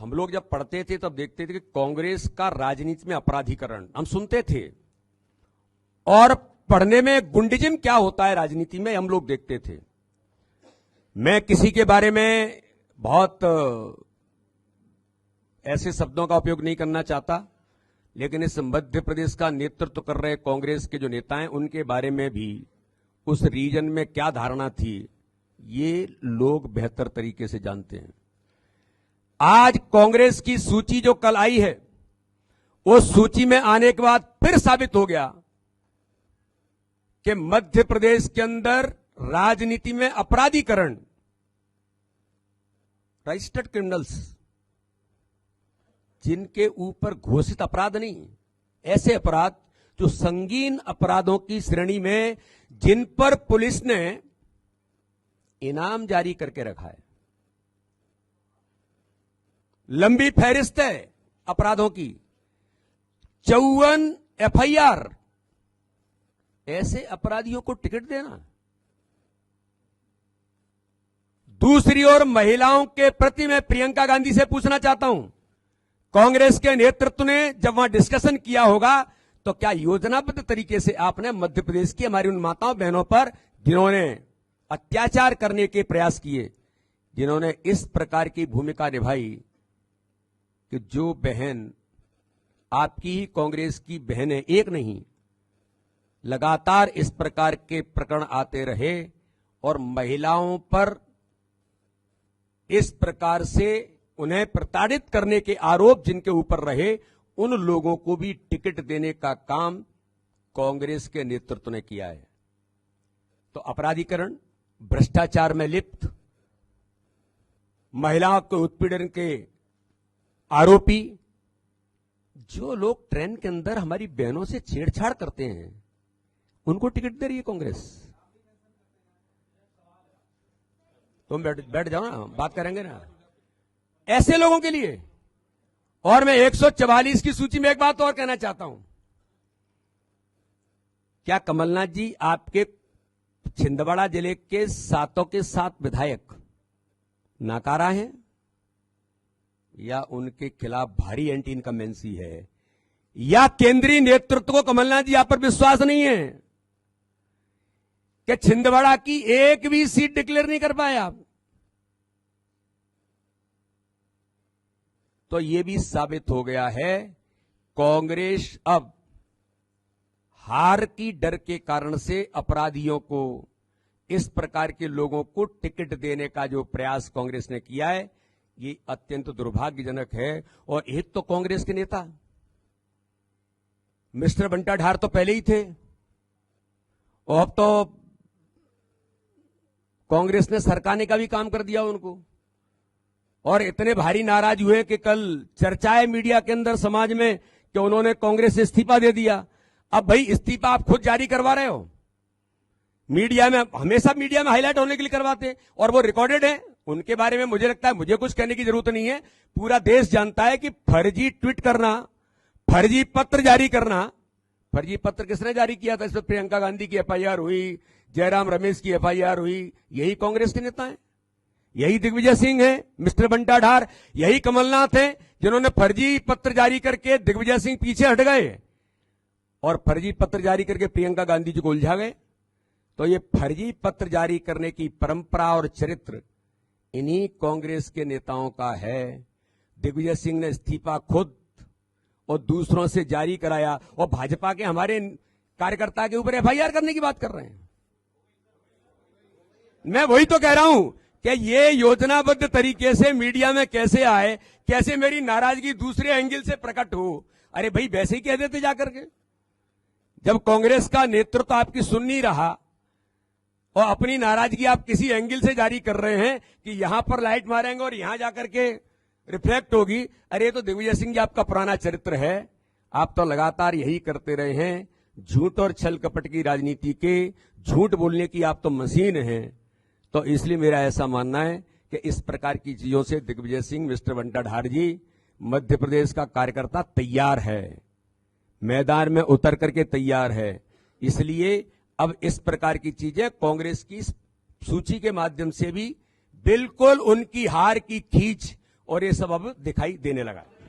हम लोग जब पढ़ते थे तब देखते थे कि कांग्रेस का राजनीति में अपराधीकरण हम सुनते थे, और पढ़ने में गुंडिज्म क्या होता है राजनीति में हम लोग देखते थे। मैं किसी के बारे में बहुत ऐसे शब्दों का उपयोग नहीं करना चाहता, लेकिन इस मध्य प्रदेश का नेतृत्व कर रहे कांग्रेस के जो नेता हैं उनके बारे में भी उस रीजन में क्या धारणा थी ये लोग बेहतर तरीके से जानते हैं। आज कांग्रेस की सूची जो कल आई है, उस सूची में आने के बाद फिर साबित हो गया कि मध्य प्रदेश के अंदर राजनीति में अपराधीकरण, रजिस्टर्ड क्रिमिनल्स, जिनके ऊपर घोषित अपराध नहीं, ऐसे अपराध जो संगीन अपराधों की श्रेणी में, जिन पर पुलिस ने इनाम जारी करके रखा है, लंबी फहरिस्त है अपराधों की, 54 एफआईआर, ऐसे अपराधियों को टिकट देना। दूसरी ओर महिलाओं के प्रति मैं प्रियंका गांधी से पूछना चाहता हूं, कांग्रेस के नेतृत्व ने जब वहां डिस्कशन किया होगा तो क्या योजनाबद्ध तरीके से आपने मध्य प्रदेश की हमारी उन माताओं बहनों पर जिन्होंने अत्याचार करने के प्रयास किए, जिन्होंने इस प्रकार की भूमिका निभाई कि जो बहन आपकी ही कांग्रेस की बहन है, एक नहीं, लगातार इस प्रकार के प्रकरण आते रहे और महिलाओं पर इस प्रकार से उन्हें प्रताड़ित करने के आरोप जिनके ऊपर रहे, उन लोगों को भी टिकट देने का काम कांग्रेस के नेतृत्व ने किया है। तो अपराधीकरण, भ्रष्टाचार में लिप्त, महिलाओं के उत्पीड़न के आरोपी, जो लोग ट्रेन के अंदर हमारी बहनों से छेड़छाड़ करते हैं, उनको टिकट दे रही है कांग्रेस। तुम बैठ जाओ ना, बात करेंगे ना ऐसे लोगों के लिए। और मैं 144 की सूची में एक बात और कहना चाहता हूं, क्या कमलनाथ जी आपके छिंदवाड़ा जिले के 7 के 7 विधायक नाकारा हैं, या उनके खिलाफ भारी एंटी इनकम्बेंसी है, या केंद्रीय नेतृत्व को कमलनाथ जी आप पर विश्वास नहीं है कि छिंदवाड़ा की एक भी सीट डिक्लेयर नहीं कर पाए आप? तो यह भी साबित हो गया है कांग्रेस अब हार की डर के कारण से अपराधियों को, इस प्रकार के लोगों को टिकट देने का जो प्रयास कांग्रेस ने किया है, ये अत्यंत दुर्भाग्यजनक है। और एक तो कांग्रेस के नेता मिस्टर बंटा ढार तो पहले ही थे, और अब तो कांग्रेस ने सरकाने का भी काम कर दिया उनको, और इतने भारी नाराज हुए कि कल चर्चा है मीडिया के अंदर समाज में कि उन्होंने कांग्रेस से इस्तीफा दे दिया। अब भाई इस्तीफा आप खुद जारी करवा रहे हो, मीडिया में, हमेशा मीडिया में हाईलाइट होने के लिए करवाते, और वो रिकॉर्डेड है। उनके बारे में मुझे लगता है मुझे कुछ कहने की जरूरत नहीं है, पूरा देश जानता है कि फर्जी ट्वीट करना, फर्जी पत्र जारी करना, फर्जी पत्र किसने जारी किया था? इस पर प्रियंका गांधी की एफआईआर हुई, जयराम रमेश की एफआईआर हुई, यही कांग्रेस के नेता हैं, यही दिग्विजय सिंह है, मिस्टर बंटा ढार, यही कमलनाथ हैं, जिन्होंने फर्जी पत्र जारी करके दिग्विजय सिंह पीछे हट गए और फर्जी पत्र जारी करके प्रियंका गांधी जी को उलझा गए। तो ये फर्जी पत्र जारी करने की परंपरा और चरित्र इन्हीं कांग्रेस के नेताओं का है। दिग्विजय सिंह ने इस्तीफा खुद और दूसरों से जारी कराया, और भाजपा के हमारे कार्यकर्ता के ऊपर एफआईआर करने की बात कर रहे हैं। मैं वही तो कह रहा हूं कि ये योजनाबद्ध तरीके से मीडिया में कैसे आए, कैसे मेरी नाराजगी दूसरे एंगल से प्रकट हो। अरे भाई वैसे ही कह देते जाकर के, जब कांग्रेस का नेतृत्व आपकी सुन नहीं रहा और अपनी नाराजगी आप किसी एंगल से जारी कर रहे हैं कि यहां पर लाइट मारेंगे और यहां जाकर के रिफ्लेक्ट होगी। अरे तो दिग्विजय सिंह जी आपका पुराना चरित्र है, आप तो लगातार यही करते रहे हैं, झूठ और छल कपट की राजनीति के, झूठ बोलने की आप तो मशीन हैं। तो इसलिए मेरा ऐसा मानना है कि इस प्रकार की चीजों से दिग्विजय सिंह, मिस्टर बंटा ढार जी, मध्य प्रदेश का कार्यकर्ता तैयार है, मैदान में उतर करके तैयार है। इसलिए अब इस प्रकार की चीजें कांग्रेस की सूची के माध्यम से भी बिल्कुल उनकी हार की खींच, और ये सब अब दिखाई देने लगा।